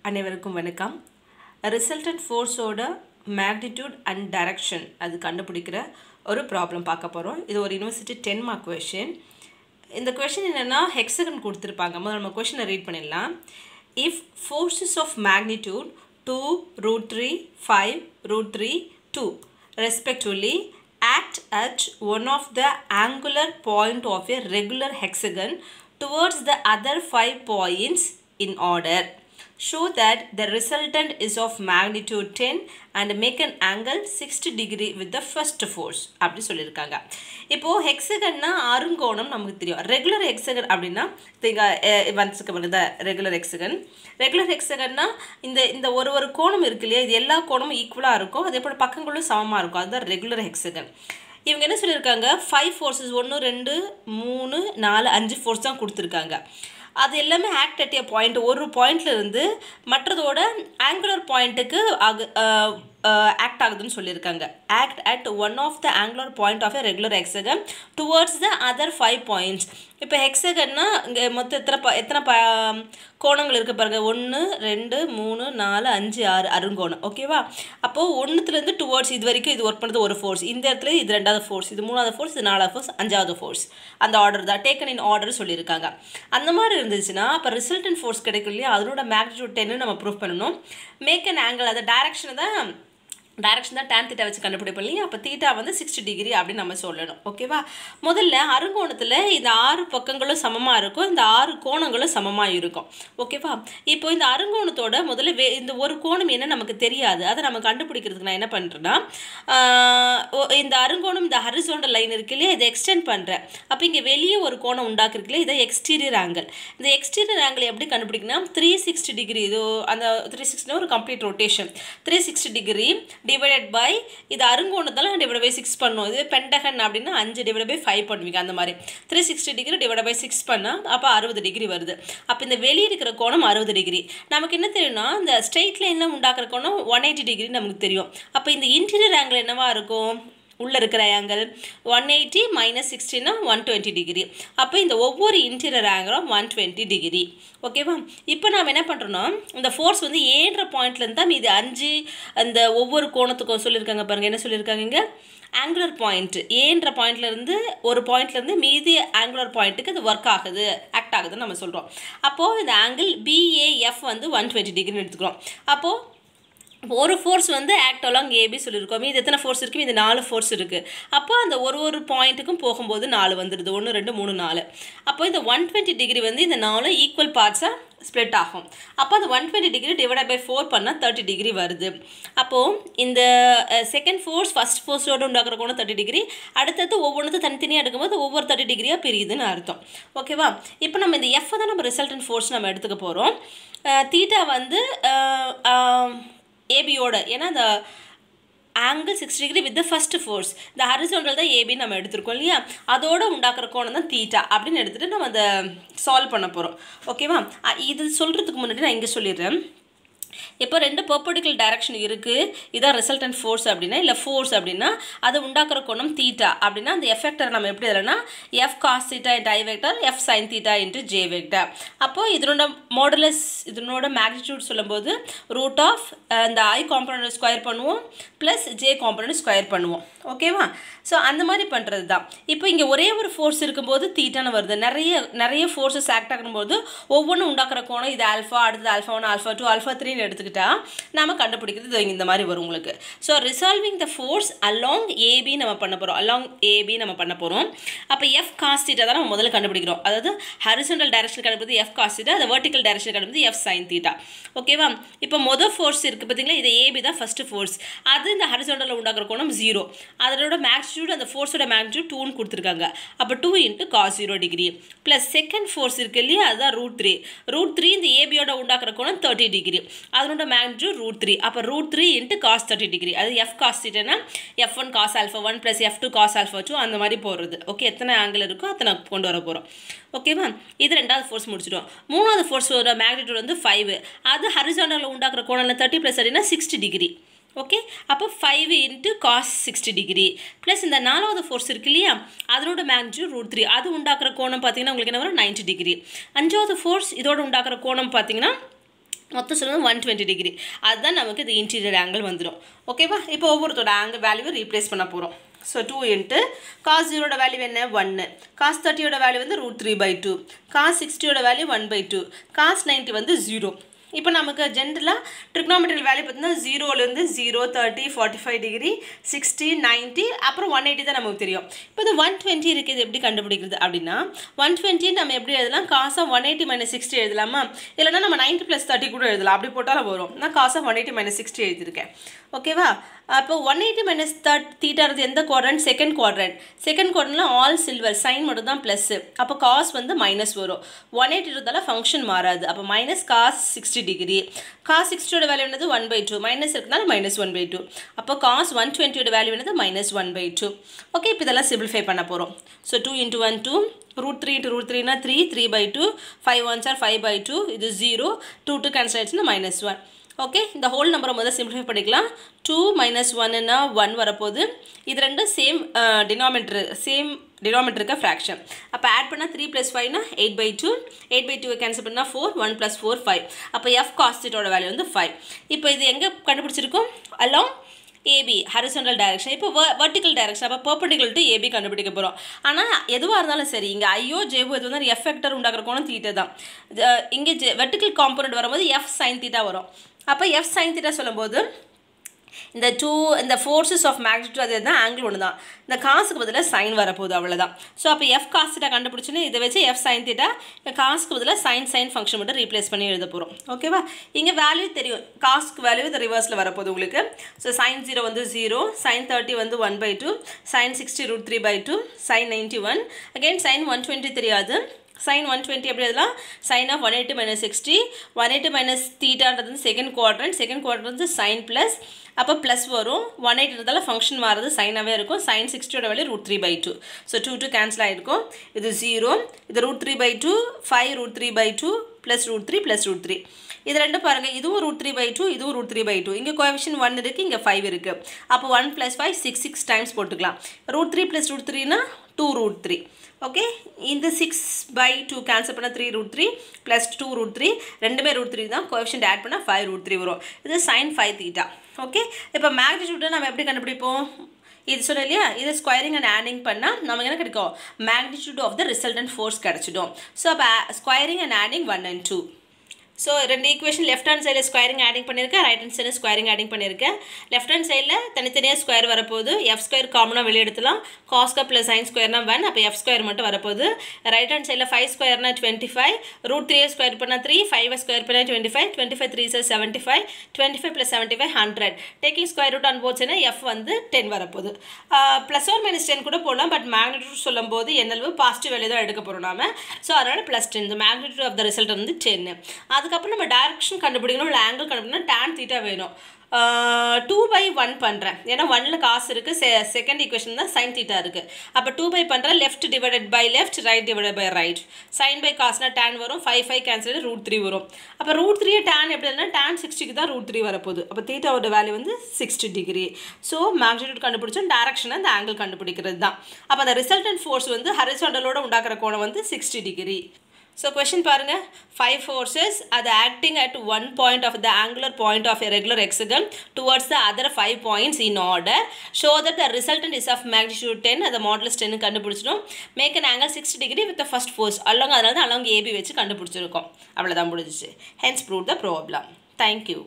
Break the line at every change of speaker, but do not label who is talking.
அனைவருக்கும் வணக்கம். ரிசல்டன்ட் ஃபோர்ஸோட மேக்னிடியூட் அண்ட் டைரக்ஷன் அது கண்டுபிடிக்கிற ஒரு ப்ராப்ளம் பார்க்க போகிறோம். இது ஒரு யூனிவர்சிட்டி 10 மார்க் கொஷின். இந்த கொஷின் என்னென்னா ஹெக்ஸகன் கொடுத்துருப்பாங்க. முதல்ல நம்ம கொஷினை ரீட் பண்ணிடலாம். If forces of magnitude 2, √3, 5, √3, 2 respectively act at one of the angular point of a regular hexagon towards the other 5 points in order. Show that the resultant is of magnitude 10 and make an angle 60 degree with the first force. அப்படி சொல்லியிருக்காங்க. இப்போது ஹெக்ஸகன்னா அருங்கோணம் நமக்கு தெரியும். Regular hexagon அப்படின்னா வந்து regular hexagon. Regular ஹெக்ஸகன்னா இந்த ஒரு கோணம் இருக்கு இல்லையா, இது எல்லா கோணமும் ஈக்குவலாக இருக்கும், அதே போல் பக்கங்களும் சமமாக இருக்கும். அதுதான் ரெகுலர் ஹெக்ஸகன். இவங்க என்ன சொல்லியிருக்காங்க, 5 ஃபோர்ஸஸ் 1, 2, 3, 4, 5 ஃபோர்ஸ் தான் கொடுத்துருக்காங்க. அது எல்லாமே ஆக்ட் அட் ஏ பாயிண்ட், ஒரு பாயிண்ட்லேருந்து மற்றதோட ஆங்குலர் பாயிண்ட்டுக்கு ஆக்ட் ஆகுதுன்னு சொல்லியிருக்காங்க. Act at one of the angular point of a regular hexagon towards the other 5 points. இப்போ ஹெக்ஸகன்னா இங்கே மொத்தம் எத்தனை கோணங்கள் இருக்குது பாருங்கள். 1, 2, 3, 4, 5, 6 அருங்கோணம். ஓகேவா? அப்போது ஒன்றுத்துலேருந்து டுவர்ட்ஸ் இது வரைக்கும் இது ஒர்க் பண்ணுறது ஒரு ஃபோர்ஸ், இந்த இடத்துல இது 2வது ஃபோர்ஸ், இது 3வது ஃபோர்ஸ், இது 4வது ஃபோர்ஸ், 5வது ஃபோர்ஸ். அந்த ஆர்டர் தான் டேக்கன் இன் ஆர்டர் சொல்லியிருக்காங்க. அந்த மாதிரி இருந்துச்சுன்னா அப்போ ரிசல்டன்ட் ஃபோர்ஸ் கிடைக்கும் இல்லையா, அதனோட மேக்னிடியூட் 10 நம்ம ப்ரூவ் பண்ணணும். மேக் அன் ஆங்கிள், அந்த டைரக்ஷன் தான் tan தீட்டா வச்சு கண்டுபிடிப்போம் இல்லையா. அப்போ தீட்டா வந்து 60 டிகிரி அப்படின்னு நம்ம சொல்லணும். ஓகேவா? முதல்ல அருங்கோணத்தில் இந்த 6 பக்கங்களும் சமமாக இருக்கும், இந்த 6 கோணங்களும் சமமாக இருக்கும். ஓகேவா? இப்போ இந்த அருங்கோணத்தோட முதல்ல இந்த ஒரு கோணம் என்ன நமக்கு தெரியாது, அதை நம்ம கண்டுபிடிக்கிறதுக்கு நான் என்ன பண்ணுறேன்னா, இந்த அருங்கோணம் இந்த ஹரிசாண்டல் லைன் இருக்கு இல்லையா, இதை எக்ஸ்டெண்ட் பண்ணுறேன். அப்போ இங்கே வெளியே ஒரு கோணம் உண்டாக்குருக்கு இல்லையா, இதை எக்ஸ்டீரியர் ஆங்கிள். இந்த எக்ஸ்டீரியர் ஆங்கிள் எப்படி கண்டுபிடிக்கணும், 360 டிகிரி. இது அந்த 360 ஒரு complete rotation. 360 degree divided by இது அருங்கோணத்தால் டிவைட் பை 6 பண்ணும். இது பென்டகன் அப்படின்னா 5 டிவைட் பை 5 பண்ணுவீங்க. அந்த மாதிரி 360 டிகிரி டிவைட் பை 6 பண்ணால் அப்போ 60 டிகிரி வருது. அப்போ இந்த வெளியே இருக்கிற கோணம் 60 டிகிரி. நமக்கு என்ன தெரியும்னா, இந்த ஸ்ட்ரெயிட் லைனில் உண்டாக்குற கோணம் 180 டிகிரி நமக்கு தெரியும். அப்போ இந்த இன்டீரியர் ஆங்கிள் என்னவா இருக்கும், உள்ளே இருக்கிற ஆங்கிள் 180 - 60 120 டிகிரி. அப்போ இந்த ஒவ்வொரு இன்டீரியர் ஆங்கிளும் 120 டிகிரி. ஓகேவா? இப்போ நாம் என்ன பண்ணுறோன்னா, இந்த ஃபோர்ஸ் வந்து ஏன்ற பாயிண்ட்லேருந்து தான் மீது 5 அந்த ஒவ்வொரு கோணத்துக்கும் சொல்லியிருக்காங்க பாருங்கள். என்ன சொல்லியிருக்காங்க இங்கே, ஆங்குலர் பாயிண்ட் ஏன்ற பாயிண்ட்லேருந்து ஒரு பாயிண்ட்லேருந்து மீதி ஆங்குலர் பாயிண்ட்டுக்கு அது ஒர்க் ஆகுது, ஆக்ட் ஆகுதுன்னு நம்ம சொல்கிறோம். அப்போது இந்த ஆங்கிள் BAF வந்து 120 டிகிரின்னு எடுத்துக்கிறோம். அப்போது ஒரு ஃபோர்ஸ் வந்து ஆக்ட் அலாங் ஏபி சொல்லியிருக்கோம். இது எத்தனை ஃபோர்ஸ் இருக்குது, இது 4 ஃபோர்ஸ் இருக்குது. அப்போ அந்த ஒரு பாயிண்ட்டுக்கும் போகும்போது 4 வந்துடுது. 1, 2, 3, 4. அப்போ இந்த 120 டிகிரி வந்து இந்த 4 ஈக்குவல் பார்ட்ஸாக ஸ்ப்ளிட் ஆகும். அப்போ அந்த 120 டிகிரி டிவைட் பை 4 பண்ணால் 30 டிகிரி வருது. அப்போது இந்த செகண்ட் ஃபோர்ஸ் ஃபஸ்ட் ஃபோர்ஸோடு உண்டாக்குற கோணம் 30 டிகிரி. அடுத்தது ஒவ்வொன்றும் தனித்தனியாக எடுக்கும்போது ஒவ்வொரு 30 டிகிரியாக பிரியுதுன்னு அர்த்தம். ஓகேவா? இப்போ நம்ம இந்த எஃப் தான் நம்ம ரிசல்டன்ட் ஃபோர்ஸ் நம்ம எடுத்துக்க போகிறோம். தீட்டா வந்து ஏபியோட, ஏன்னா இந்த angle 60 degree with the first force, இந்த ஹரிசாண்டல் தான் ஏபி நம்ம எடுத்துருக்கோம் இல்லையா, அதோட உண்டாக்குற கோணம் தான் தீட்டா அப்படின்னு எடுத்துகிட்டு நம்ம அதை சால்வ் பண்ண போகிறோம். ஓகேவா? இது சொல்கிறதுக்கு முன்னாடி நான் இங்கே சொல்லிடுறேன். இப்போ 2 பெர்பெண்டிகுலர் டைரக்ஷன் இருக்குது, இதான் ரிசல்டன்ட் ஃபோர்ஸ் அப்படின்னா, இல்லை ஃபோர்ஸ் அப்படின்னா அது உண்டாக்குற கோணம் தீட்டா அப்படின்னா, அந்த எஃபெக்டர் நம்ம எப்படி எழுதலாம்னா, F cos θ into I vector, F sin θ into J vector. அப்போது இதனோட மாடுலஸ், இதனோட மேக்னிடியூட் சொல்லும்போது ரூட் ஆஃப் இந்த I காம்பனண்ட் ஸ்கொயர் பண்ணுவோம் ப்ளஸ் J காம்பனண்ட் ஸ்கொயர் பண்ணுவோம். ஓகேவா? ஸோ அந்த மாதிரி பண்ணுறது தான். இப்போ இங்கே ஒரே ஒரு ஃபோர்ஸ் இருக்கும்போது தீட்டான்னு வருது. நிறைய ஃபோர்ஸஸ் ஆக்ட் ஆகும்போது ஒவ்வொன்றும் உண்டாக்குற கோணம், இது ஆல்ஃபா, அடுத்தது ஆல்ஃபா 1, ஆல்ஃபா 2, ஆல்ஃபா 3 எடுத்துக்கிட்டா நம்ம கண்டுபிடிக்கிறது இந்த மாதிரி வரும் உங்களுக்கு. So resolving the force along AB நம்ம பண்ண போகிறோம். அலாங் ஏபி நம்ம பண்ண போகிறோம். அப்போ F cos θ தான் நம்ம முதல்ல கண்டுபிடிக்கிறோம். அதாவது ஹரிசாண்டல் டைரக்ஷன் கண்டுபிடிது F cos θ, அது வெர்டிக்கல் டைரக்ஷன் கண்டுபிடிது F sin θ. ஓகேவா? இப்போ மொதல் ஃபோர்ஸ் இருக்குது பார்த்தீங்களா, இது ஏபி தான் ஃபஸ்ட்டு ஃபோர்ஸ். அது இந்த ஹரிசாண்டலில் உண்டாக்குற கோணம் 0. அதனோட மேக்னிடியூட், அந்த ஃபோர்ஸோட மேக்னிடியூட் 2ன்னு கொடுத்துருக்காங்க. அப்போ 2 × cos 0 degree plus second force இருக்குது இல்லையா, அதுதான் √3. √3 இந்த ஏபியோட உண்டாக்குற கோணம் 30 டிகிரி. அதனோட மேக்னிடியூட் √3. அப்போ √3 × cos 30 டிகிரி. அது F cos θனா F1 cos α1 plus F2 cos α2 அந்த மாதிரி போடுறது. ஓகே, எத்தனை ஆங்கிள் இருக்கோ அத்தனை கொண்டு வர போகிறோம். ஓகேவா? இது 2வது ஃபோர்ஸ் முடிச்சிடும். 3வது ஃபோர்ஸோட மேக்னிடியூட் வந்து 5. அது ஹரிசாண்டலில் உண்டாக்குற கோணம் 30 + 30 60 டிகிரி. ஓகே, அப்போ 5 × cos 60 டிகிரி ப்ளஸ் இந்த 4வது ஃபோர்ஸ் இருக்கு இல்லையா, அதனோட மேக்னிடியூட் √3. அது உண்டாக்குற கோணம் பார்த்தீங்கன்னா உங்களுக்கு என்ன வரும், 90 டிகிரி. 5வது ஃபோர்ஸ் இதோட உண்டாக்குற கோணம் பார்த்தீங்கன்னா மொத்தம் சொல்லுவது 120 டிகிரி. அதுதான் நமக்கு இது இன்டீரியர் ஆங்கிள் வந்துடும். ஓகேவா? இப்போ ஒவ்வொருத்தோட ஆங்கிள் வேல்யூவை ரீப்ளேஸ் பண்ண போகிறோம். ஸோ 2 இன்ட்டு cos 0 வேல்யூ என்ன 1, cos 30 வேல்யூ வந்து √3/2, cos 60 வேல்யூ 1/2, cos 90 வந்து 0. இப்போ நமக்கு ஜென்ரலாக ட்ரிக்னாமெட்ரிக்கல் வேல்யூ பார்த்தீங்கன்னா 0லேருந்து 0, 30, 45 டிகிரி, 60, 90 அப்புறம் 180 தான் நமக்கு தெரியும். இப்போ இது 120 இருக்குது, எப்படி கண்டுபிடிக்கிறது அப்படின்னா 120 நம்ம எப்படி எழுதலாம்? cos of 180 - 60 எழுதலாமா? இல்லைனா நம்ம 90 + 30 கூட எழுதலாம். அப்படி போட்டாலும் வரும். நான் cos of 180 - 60 எழுதியிருக்கேன். ஓகேவா? அப்போ 180 - θ எந்த குவாட்ரண்ட்? Second quadrant. செகண்ட் குவாட்ரண்ட்ல ஆல் சில்வர், சைன் மட்டும் தான் ப்ளஸ். அப்போ காஸ் வந்து மைனஸ் வரும். 180 இருந்தாலும் ஃபங்க்ஷன் மாறாது. அப்போ minus cos 60 degree. Cos 60 value என்னது 1/2, மைனஸ் இருக்கனால -1/2. அப்போ காஸ் 120 வேல்யூ என்னது -1/2. ஓகே, இப்போ இதெல்லாம் சிம்பிளிஃபை பண்ண போகிறோம். ஸோ 2 × 1 2, √3 × √3 3, 3/2, 5 1s are 5/2, இது 0, 2 கேன்சல் ஆயிடுச்சுன்னா -1. ஓகே, இந்த ஹோல் நம்பரை முதல்ல சிம்பிளிஃபை பண்ணிக்கலாம். 2 - 1ன்னா 1 வரப்போகுது. இது ரெண்டும் சேம் டினாமினேட்டருக்கு ஃப்ராக்ஷன். அப்போ ஆட் பண்ணால் 3 + 5னா 8/2, 8/2 கேன்சல் பண்ணால் 4, 1 + 4 5. அப்போ எஃப் காஸ்டிட்டோட வேல்யூ வந்து 5. இப்போ இது எங்கே கண்டுபிடிச்சிருக்கோம்? Along AB horizontal direction. இப்போ வெர்டிக்கல் டைரக்ஷன், அப்போ பெர்பெண்டிகுலர் டு AB கண்டுபிடிக்க போகிறோம். ஆனால் எதுவாக இருந்தாலும் சரி, இங்கே ஐயோ ஜேவோ எது வந்தாலும் எஃப் வெக்டர் உண்டாக்குற கோணம் தீட்டா தான். இங்கே வெர்டிக்கல் காம்பனண்ட் வரும்போது எஃப் சைன் தீட்டா வரும். அப்போ எஃப் சைன் தீட்டா சொல்லும்போது இந்த ஃபோர்ஸஸ் ஆஃப் மேக்னிட்யூட் அது தான் ஆங்கிள் ஒன்று தான். இந்த காசுக்கு பதிலாக சைன் வரப்போகுது, அவ்வளோதான். ஸோ அப்போ எஃப் காஸ் தீட்டா கண்டுபிடிச்சுன்னு இதை வச்சு எஃப் சைன் தீட்டா காசுக்கு பதிலாக சைன் ஃபங்க்ஷன் மட்டும் ரீப்ளேஸ் பண்ணி எழுத போகிறோம். ஓகேவா? இங்கே வேல்யூ தெரியும், காசுக்கு வேல்யூ இந்த ரிவர்ஸில் வரப்போகுது உங்களுக்கு. ஸோ sin 0 வந்து 0, sin 30 வந்து 1/2, sin 60 √3/2, sin 90 1, அகெயின் sin 120 தெரியாது. sin 120 எப்படி எழுதலாம்? sin of 180 - 60, 180 - θன்றது செகண்ட் குவாட்ரண்ட் வந்து sin ப்ளஸ், அப்போ ப்ளஸ் வரும். 180 இருந்தாலும் ஃபங்க்ஷன் மாறுறது சைனாகவே இருக்கும். sin 60 value √3/2. ஸோ 2 கேன்சல் ஆகிருக்கும். இது 0, இது √3/2, 5 √3/2 + √3 + √3. இது ரெண்டும் பாருங்கள், இதுவும் √3/2, இதுவும் √3/2. இங்கே கோஎஃபிஷியன்ட் 1 இருக்குது, இங்கே 5 இருக்குது. அப்போ 1 + 5 6 டைம்ஸ் போட்டுக்கலாம். √3 + √3னா 2√3. ஓகே, இந்த 6/2 கேன்சல் பண்ணால் 3√3 + 2√3, ரெண்டுமே √3 தான். கோஎஃபிஷியன்ட் ஆட் பண்ணால் 5√3 வரும். இது sin 5θ. ஓகே, இப்போ மேக்னிட்யூட்டை நம்ம எப்படி கண்டுபிடிப்போம்? இது சொன்ன இல்லையா, இதை ஸ்கொயரிங் அண்ட் ஆடிங் பண்ணால் நமக்கு என்ன கிடைக்கும்? Magnitude of the resultant force கிடச்சிடும். ஸோ அப்போ squaring and adding 1 and 2. So ரெண்டு ஈக்குவேஷன் லெஃப்ட் ஹேண்ட் சைடில் ஸ்கொயரிங் ஆடிங் பண்ணியிருக்கேன், ரைட் ஹேண்ட் சைடில் ஸ்கொயரிங் ஆடிங் பண்ணியிருக்கேன். லெஃப்ட் ஹேண்ட் சைடில் தனித்தனியாக ஸ்கொயர் வரப்போகுது. எஃப் ஸ்கொயர் காமனாக வெளியே எடுத்துலாம். காஸ்கா ப்ளஸ் சைன் ஸ்கொயர்னா 1, அப்போ எஃப் ஸ்கொயர் மட்டும் வரப்போகுது. ரைட் ஹேண்ட் சைடில் 5 ஸ்கொயர்னா 25, √3 ஸ்கொயர் பண்ணால் 3, 5 ஸ்கொயர் பண்ணால் 25, 25 3 is 75, 25 + 75 100. Taking square root on போச்சுன்னா எஃப் வந்து 10 வரப்போகுது. ப்ளஸ் ஆர் -10 கூட போடலாம், பட் மேக்னிட்யூட் சொல்லும் போது என்னளவு பாசிட்டிவ் வேல்யூ தான் எடுக்க போகிறோம் நாம. ஸோ அதனால் +10. இந்த மேக்னிட்யூட் ஆஃப் த ரிசல்ட் வந்து 10. அதுக்கப்புறம் நம்ம டைரக்ஷன் கண்டுபிடிக்கணும், இல்லை ஆங்கிள் கண்டுபிடிக்கணும். tan θ வேணும். 2/1 பண்ணுறேன், ஏன்னா 1ல் காசு இருக்குது. செகண்ட் ஈக்குவேஷன் தான் sin θ இருக்குது. அப்போ 2/, பண்ணுறேன். Left divided by left, right divided by right. sin by காசுனா tan வரும். 5 கேன்சல் √3 வரும். அப்போ √3 tan எப்படி இருந்தால் tan 60க்கு தான் √3 வரப்போகுது. அப்போ தீட்டாவோட வேல்யூ வந்து 60 டிகிரி. ஸோ மேக்னிட்யூட் கண்டுபிடிச்சோம், டைரக்ஷனை அந்த ஆங்கிள் கண்டுபிடிக்கிறது தான். அப்போ அந்த ரிசல்டன்ட் ஃபோர்ஸ் வந்து ஹரிசாண்டலோட உண்டாக்குற கோணம் வந்து 60 டிகிரி. So question பாருங்க, 5 forces are acting at one point of the angular point of a regular hexagon towards the other 5 points in order. Show that the resultant is of magnitude 10, the modulus 10 கண்டுபிடிச்சிடும். Make an angle 60 degree with the first force. along அதனால தான் along AB வச்சு கண்டுபிடிச்சிருக்கோம். அவ்வளவுதான் முடிஞ்சிச்சு. Hence prove the problem. Thank you.